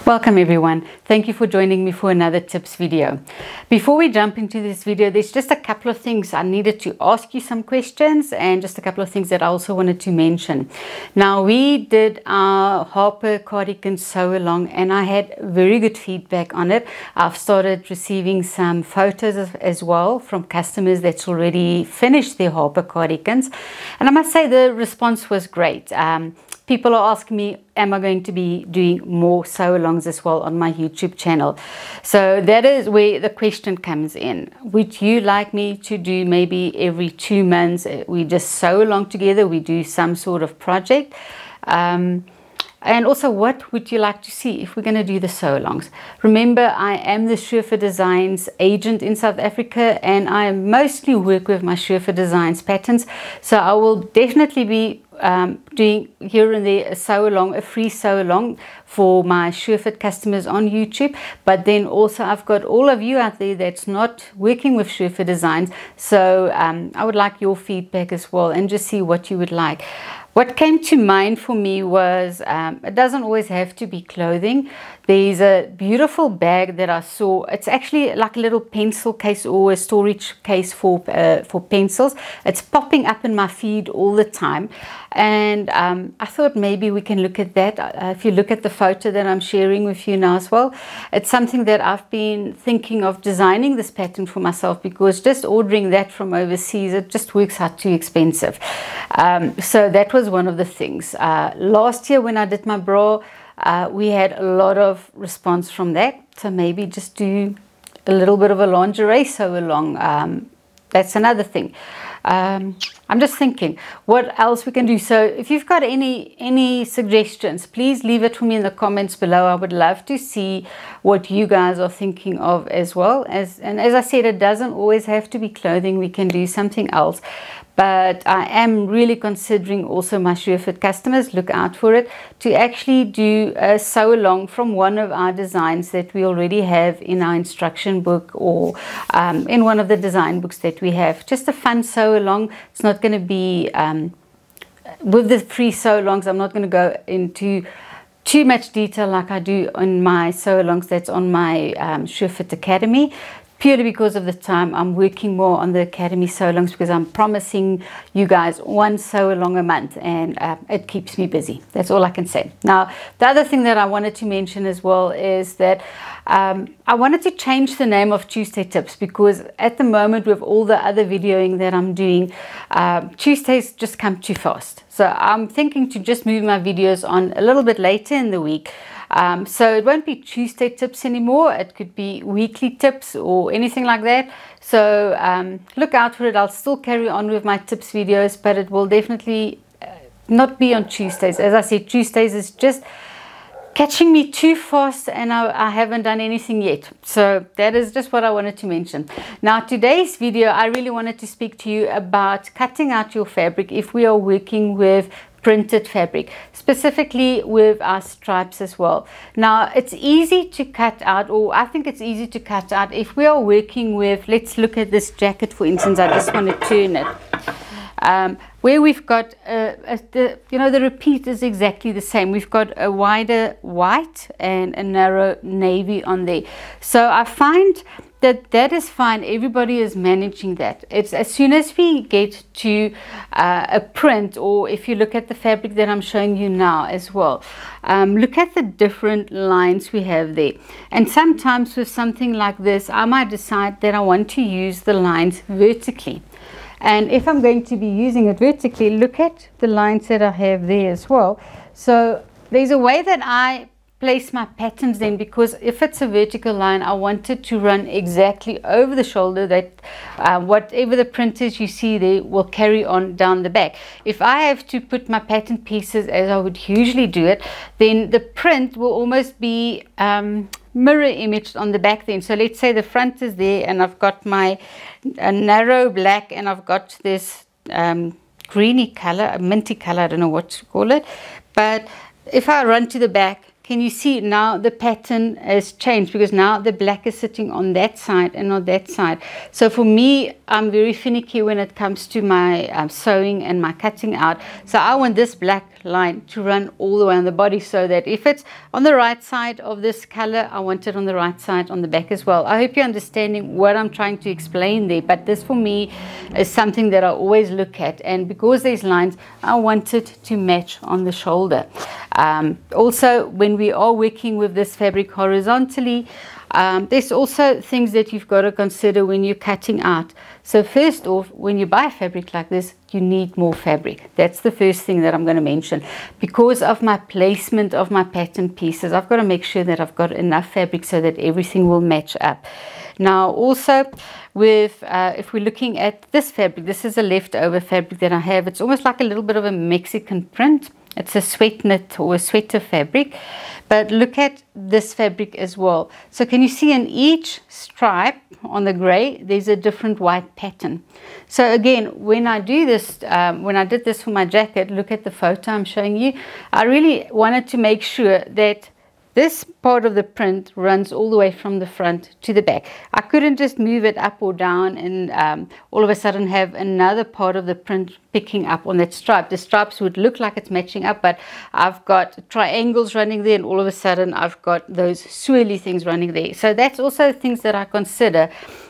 Welcome everyone. Thank you for joining me for another tips video. Before we jump into this video, there's just a couple of things I needed to ask you some questions and just a couple of things that I also wanted to mention. Now, we did our Harper cardigan sew along and I had very good feedback on it. I've started receiving some photos as well from customers that's already finished their Harper cardigans, and I must say the response was great. People are asking me, am I going to be doing more sew-alongs as well on my YouTube channel? So that is where the question comes in. Would you like me to do maybe every 2 months, we just sew along together, we do some sort of project? And also, what would you like to see if we're going to do the sew-alongs? Remember, I am the Schuurfer Designs agent in South Africa, and I mostly work with my Schuurfer Designs patterns. So I will definitely be doing here and there a sew-along, a free sew-along for my Schuurfer customers on YouTube. But then also I've got all of you out there that's not working with Schuurfer Designs. So I would like your feedback as well and just see what you would like. What came to mind for me was it doesn't always have to be clothing. There's a beautiful bag that I saw. It's actually like a little pencil case or a storage case for pencils. It's popping up in my feed all the time. And I thought maybe we can look at that. If you look at the photo that I'm sharing with you now as well, it's something that I've been thinking of designing this pattern for myself, because just ordering that from overseas, it just works out too expensive. So that was one of the things. Last year when I did my bra, we had a lot of response from that. So maybe just do a little bit of a lingerie sew along. That's another thing. I'm just thinking what else we can do. So if you've got any suggestions, please leave it for me in the comments below. I would love to see what you guys are thinking of as well. And as I said, it doesn't always have to be clothing. We can do something else. But I am really considering also my Schuurfer customers, look out for it, to actually do a sew along from one of our designs that we already have in our instruction book, or in one of the design books that we have. Just a fun sew along. It's not going to be, with the free sew alongs, I'm not going to go into too much detail like I do on my sew alongs that's on my Schuurfer Academy. Purely because of the time, I'm working more on the Academy sew-alongs because I'm promising you guys one sew-along a month, and it keeps me busy. That's all I can say. Now, the other thing that I wanted to mention as well is that I wanted to change the name of Tuesday Tips, because at the moment with all the other videoing that I'm doing, Tuesdays just come too fast. So I'm thinking to just move my videos on a little bit later in the week. So it won't be Tuesday tips anymore. It could be weekly tips or anything like that. So look out for it. I'll still carry on with my tips videos, but it will definitely not be on Tuesdays. As I said, Tuesdays is just catching me too fast, and I haven't done anything yet. So that is just what I wanted to mention. Now, today's video, I really wanted to speak to you about cutting out your fabric if we are working with printed fabric, specifically with our stripes as well. Now, it's easy to cut out, or I think it's easy to cut out if we are working with, let's look at this jacket for instance. I just want to turn it. Where we've got, the repeat is exactly the same. We've got a wider white and a narrow navy on there. So I find that is fine. Everybody is managing that. It's as soon as we get to a print, or if you look at the fabric that I'm showing you now as well, look at the different lines we have there. And sometimes with something like this, I might decide that I want to use the lines vertically. And if I'm going to be using it vertically, look at the lines that I have there as well. So there's a way that I place my patterns then, because if it's a vertical line, I want it to run exactly over the shoulder, that whatever the print is you see there will carry on down the back. If I have to put my pattern pieces as I would usually do it, then the print will almost be mirror imaged on the back then. So let's say the front is there and I've got my narrow black and I've got this greeny color, a minty color, I don't know what to call it, but if I run to the back, can you see now the pattern has changed, because now the black is sitting on that side and not that side. So for me, I'm very finicky when it comes to my sewing and my cutting out. So I want this black line to run all the way on the body, so that if it's on the right side of this color, I want it on the right side on the back as well. I hope you're understanding what I'm trying to explain there, but this for me is something that I always look at, and because there's lines, I want it to match on the shoulder. Also, when we are working with this fabric horizontally, there's also things that you've got to consider when you're cutting out. So first off, when you buy fabric like this, you need more fabric. That's the first thing that I'm going to mention. Because of my placement of my pattern pieces, I've got to make sure that I've got enough fabric so that everything will match up. Now also, with if we're looking at this fabric, this is a leftover fabric that I have. It's almost like a little bit of a Mexican print. It's a sweat knit or a sweater fabric, but look at this fabric as well. So can you see in each stripe on the gray, there's a different white pattern. So again, when I do this, when I did this for my jacket, look at the photo I'm showing you. I really wanted to make sure that this part of the print runs all the way from the front to the back. I couldn't just move it up or down and all of a sudden have another part of the print picking up on that stripe. The stripes would look like it's matching up, but I've got triangles running there, and all of a sudden I've got those swirly things running there. So that's also things that I consider.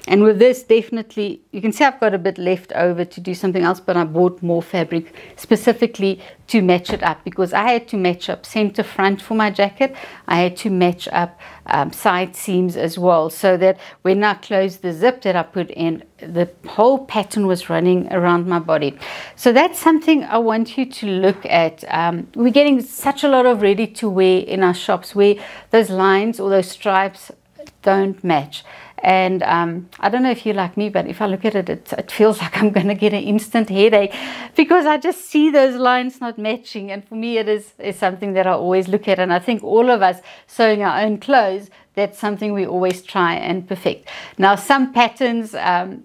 And with this, definitely, you can see I've got a bit left over to do something else, but I bought more fabric specifically to match it up, because I had to match up center front for my jacket. I had to match up side seams as well, so that when I closed the zip that I put in, the whole pattern was running around my body. So that's something I want you to look at. We're getting such a lot of ready to wear in our shops where those lines or those stripes don't match. And I don't know if you're like me, but if I look at it, it feels like I'm going to get an instant headache, because I just see those lines not matching. And for me, it is something that I always look at. And I think all of us sewing our own clothes, that's something we always try and perfect. Now, some patterns,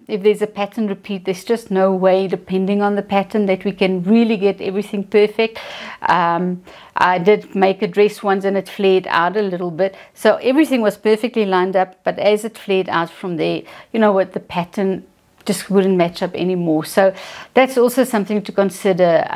if there's a pattern repeat, there's just no way, depending on the pattern, that we can really get everything perfect. I did make a dress once and it flared out a little bit. So everything was perfectly lined up, but as it flared out from there, you know what, the pattern just wouldn't match up anymore. So that's also something to consider.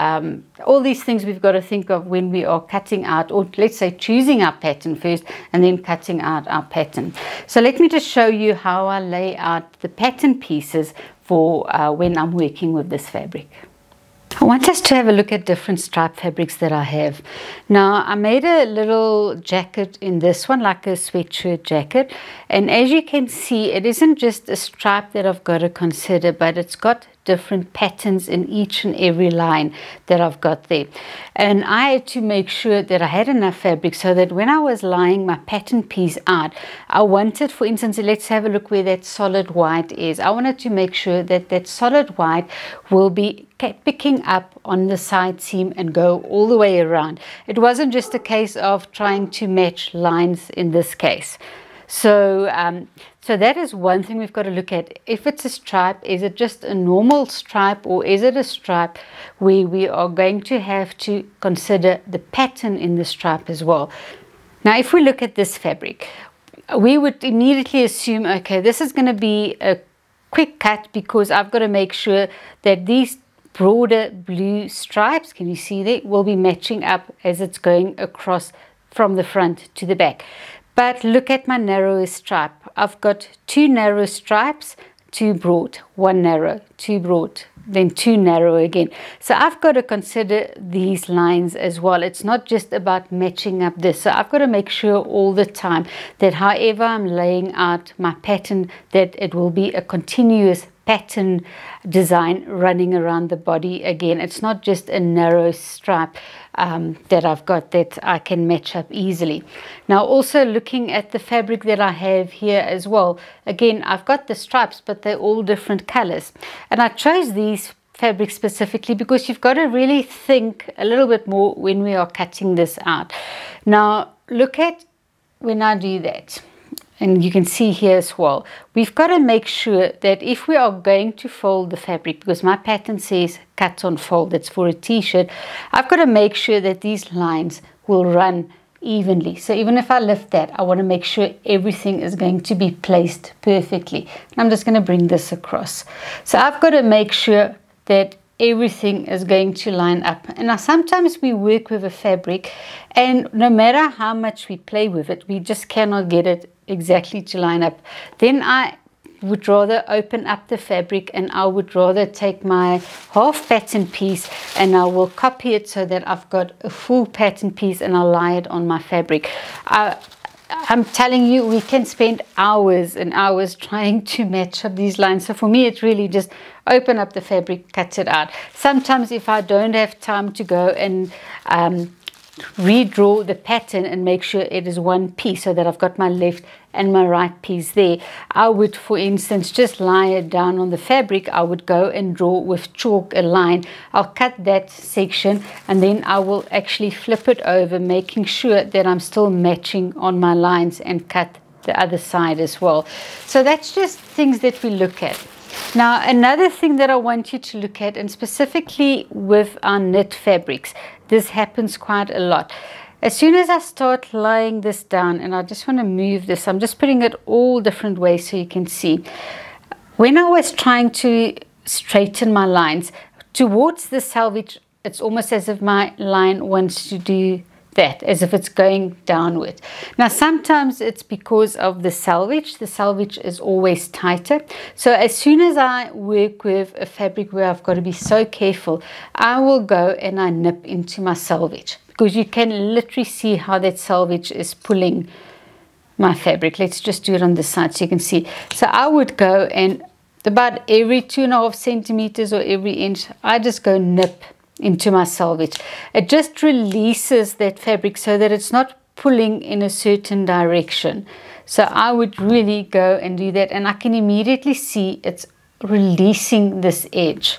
All these things we've got to think of when we are cutting out, or let's say choosing our pattern first and then cutting out our pattern. So let me just show you how I lay out the pattern pieces for when I'm working with this fabric. I want us to have a look at different stripe fabrics that I have. Now, I made a little jacket in this one, like a sweatshirt jacket. And as you can see, it isn't just a stripe that I've got to consider, but it's got different patterns in each and every line that I've got there. And I had to make sure that I had enough fabric so that when I was lying my pattern piece out, I wanted, for instance, let's have a look where that solid white is. I wanted to make sure that that solid white will be picking up on the side seam and go all the way around. It wasn't just a case of trying to match lines in this case. So that is one thing we've got to look at. If it's a stripe, is it just a normal stripe, or is it a stripe where we are going to have to consider the pattern in the stripe as well? Now, if we look at this fabric, we would immediately assume, okay, this is going to be a quick cut, because I've got to make sure that these broader blue stripes, can you see there, will be matching up as it's going across from the front to the back. But look at my narrower stripe. I've got two narrow stripes, two broad, one narrow, two broad, then two narrow again. So I've got to consider these lines as well. It's not just about matching up this. So I've got to make sure all the time that however I'm laying out my pattern, that it will be a continuous pattern design running around the body again. It's not just a narrow stripe that I've got that I can match up easily. Now, also looking at the fabric that I have here as well, again, I've got the stripes, but they're all different colors. And I chose these fabrics specifically because you've got to really think a little bit more when we are cutting this out. Now, look at when I do that. And you can see here as well, we've got to make sure that if we are going to fold the fabric, because my pattern says cut on fold, it's for a t-shirt, I've got to make sure that these lines will run evenly. So even if I lift that, I want to make sure everything is going to be placed perfectly. And I'm just going to bring this across. So I've got to make sure that everything is going to line up. And now sometimes we work with a fabric, and no matter how much we play with it, we just cannot get it exactly to line up. Then I would rather open up the fabric, and I would rather take my half pattern piece and I will copy it so that I've got a full pattern piece, and I'll lie it on my fabric. I'm telling you, we can spend hours and hours trying to match up these lines. So for me, it's really just open up the fabric, cut it out. Sometimes if I don't have time to go and redraw the pattern and make sure it is one piece so that I've got my left and my right piece there, I would, for instance, just lie it down on the fabric. I would go and draw with chalk a line. I'll cut that section, and then I will actually flip it over, making sure that I'm still matching on my lines, and cut the other side as well. So that's just things that we look at. Now, another thing that I want you to look at, and specifically with our knit fabrics, this happens quite a lot. As soon as I start laying this down, and I just want to move this, I'm just putting it all different ways so you can see. When I was trying to straighten my lines towards the selvage, it's almost as if my line wants to do that, as if it's going downward. Now sometimes it's because of the selvage. The selvage is always tighter. So as soon as I work with a fabric where I've got to be so careful, I will go and I nip into my selvage, because you can literally see how that selvage is pulling my fabric. Let's just do it on this side so you can see. So I would go, and about every 2.5 centimeters or every inch, I just go nip into my selvage. It just releases that fabric so that it's not pulling in a certain direction. So I would really go and do that, and I can immediately see it's releasing this edge.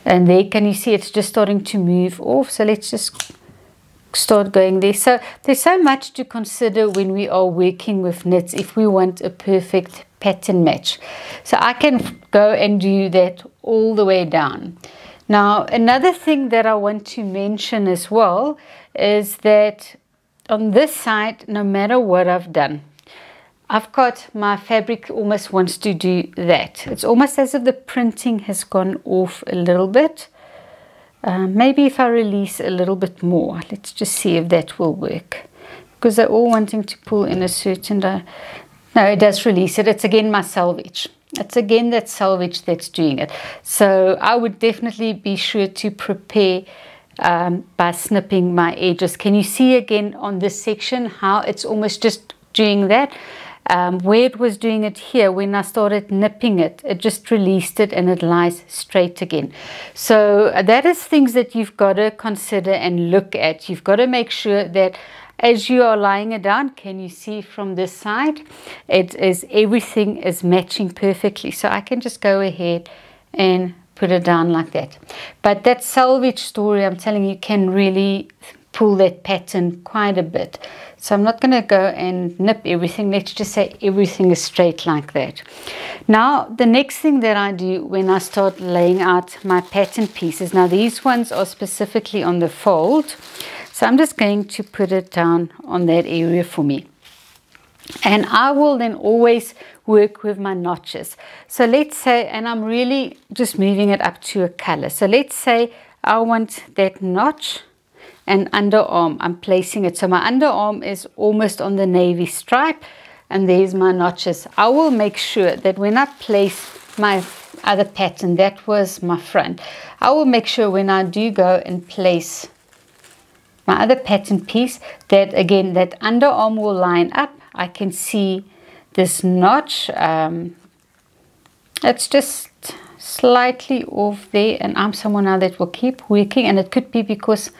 And there, can you see it's just starting to move off? So let's just start going there. So there's so much to consider when we are working with knits if we want a perfect pattern match. So I can go and do that all the way down. Now, another thing that I want to mention as well is that on this side, no matter what I've done, I've got my fabric almost wants to do that. It's almost as if the printing has gone off a little bit. Maybe if I release a little bit more, let's just see if that will work. Because they're all wanting to pull in a certain no, it does release it. It's again my selvage. It's again that selvage that's doing it. So I would definitely be sure to prepare by snipping my edges. Can you see again on this section how it's almost just doing that? Where it was doing it here, when I started nipping it, it just released it and it lies straight again. So that is things that you've got to consider and look at. You've got to make sure that as you are lying it down, can you see from this side, it is, everything is matching perfectly. So I can just go ahead and put it down like that. But that selvage story, I'm telling you, can really pull that pattern quite a bit. So I'm not going to go and nip everything. Let's just say everything is straight like that. Now, the next thing that I do when I start laying out my pattern pieces, now these ones are specifically on the fold. So I'm just going to put it down on that area for me. And I will then always work with my notches. So let's say, and I'm really just moving it up to a color. So let's say I want that notch and underarm. I'm placing it. So my underarm is almost on the navy stripe. And there's my notches. I will make sure that when I place my other pattern, that was my front, I will make sure when I do go and place my other pattern piece, that again, that underarm will line up. I can see this notch. It's just slightly off there, and I'm someone now that will keep working, and it could be because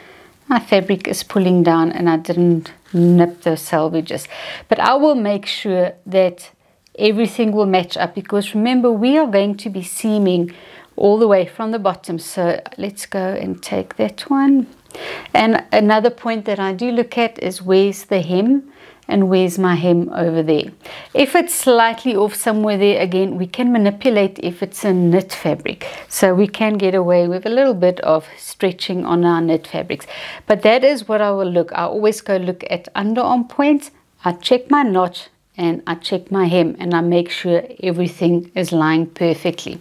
my fabric is pulling down and I didn't nip the selvages. But I will make sure that everything will match up, because remember, we are going to be seaming all the way from the bottom. So let's go and take that one. And another point that I do look at is where's the hem, and where's my hem over there. If it's slightly off somewhere there, again, we can manipulate if it's a knit fabric. So we can get away with a little bit of stretching on our knit fabrics. But that is what I will look. I always go look at underarm points. I check my notch and I check my hem and I make sure everything is lying perfectly.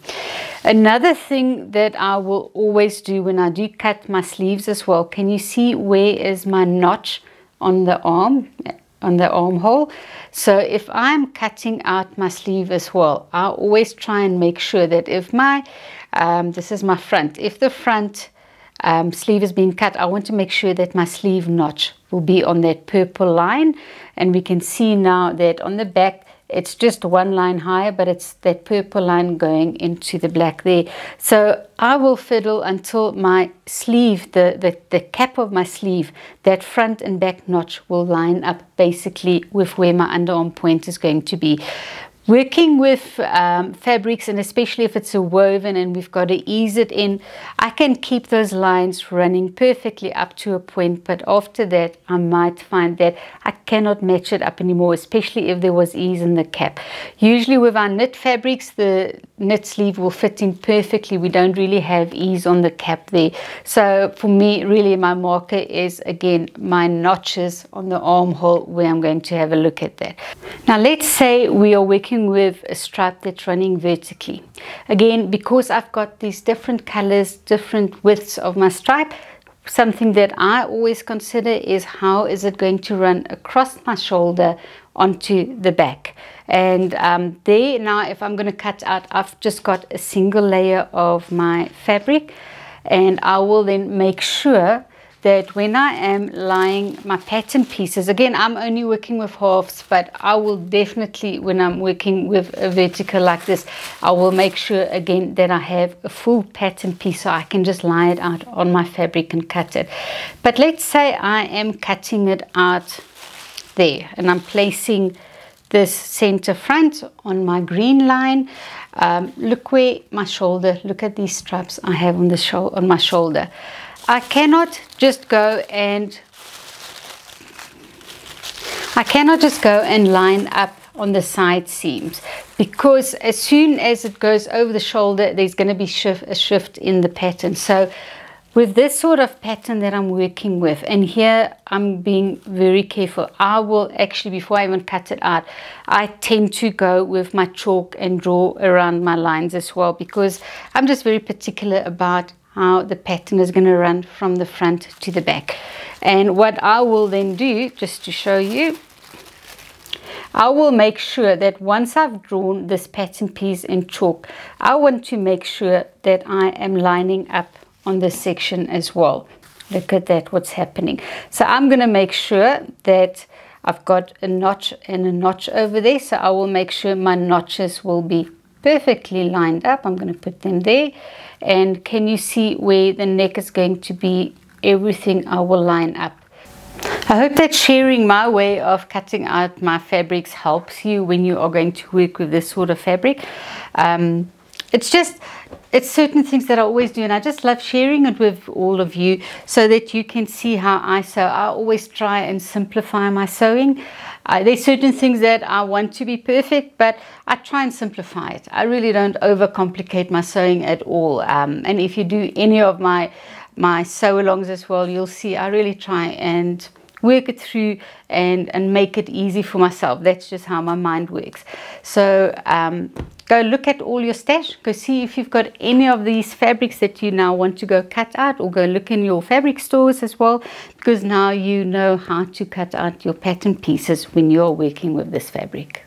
Another thing that I will always do when I do cut my sleeves as well, can you see where is my notch on the arm, on the armhole? So if I'm cutting out my sleeve as well, I always try and make sure that if my, this is my front, if the front sleeve is being cut, I want to make sure that my sleeve notch will be on that purple line. And we can see now that on the back it's just one line higher, but it's that purple line going into the black there. So I will fiddle until my sleeve, the cap of my sleeve, that front and back notch will line up basically with where my underarm point is going to be. Working with fabrics, and especially if it's a woven and we've got to ease it in, I can keep those lines running perfectly up to a point, but after that I might find that I cannot match it up anymore, especially if there was ease in the cap. Usually with our knit fabrics, the knit sleeve will fit in perfectly. We don't really have ease on the cap there. So for me, really my marker is, again, my notches on the armhole, where I'm going to have a look at that. Now let's say we are working with a stripe that's running vertically. Again, because I've got these different colors, different widths of my stripe, something that I always consider is how is it going to run across my shoulder onto the back. And there now, if I'm going to cut out, I've just got a single layer of my fabric, and I will then make sure that when I am lying my pattern pieces, again, I'm only working with halves, but I will definitely, when I'm working with a vertical like this, I will make sure again that I have a full pattern piece so I can just lie it out on my fabric and cut it. But let's say I am cutting it out there and I'm placing this center front on my green line. Look where my shoulder, look at these stripes I have on the on my shoulder. I cannot just go and line up on the side seams, because as soon as it goes over the shoulder, there's going to be a shift in the pattern. So with this sort of pattern that I'm working with, and here I'm being very careful, I will actually, before I even cut it out, I tend to go with my chalk and draw around my lines as well, because I'm just very particular about how the pattern is going to run from the front to the back. And what I will then do, just to show you, I will make sure that once I've drawn this pattern piece in chalk, I want to make sure that I am lining up on this section as well. Look at that, what's happening. So I'm going to make sure that I've got a notch and a notch over there. So I will make sure my notches will be perfectly lined up. I'm going to put them there. And can you see where the neck is going to be? Everything I will line up. I hope that sharing my way of cutting out my fabrics helps you when you are going to work with this sort of fabric. It's certain things that I always do, and I just love sharing it with all of you so that you can see how I sew. I always try and simplify my sewing. There's certain things that I want to be perfect, but I try and simplify it. I really don't overcomplicate my sewing at all. And if you do any of my sew-alongs as well, you'll see I really try and work it through and make it easy for myself. That's just how my mind works. So go look at all your stash, go see if you've got any of these fabrics that you now want to go cut out, or go look in your fabric stores as well, because now you know how to cut out your pattern pieces when you're working with this fabric.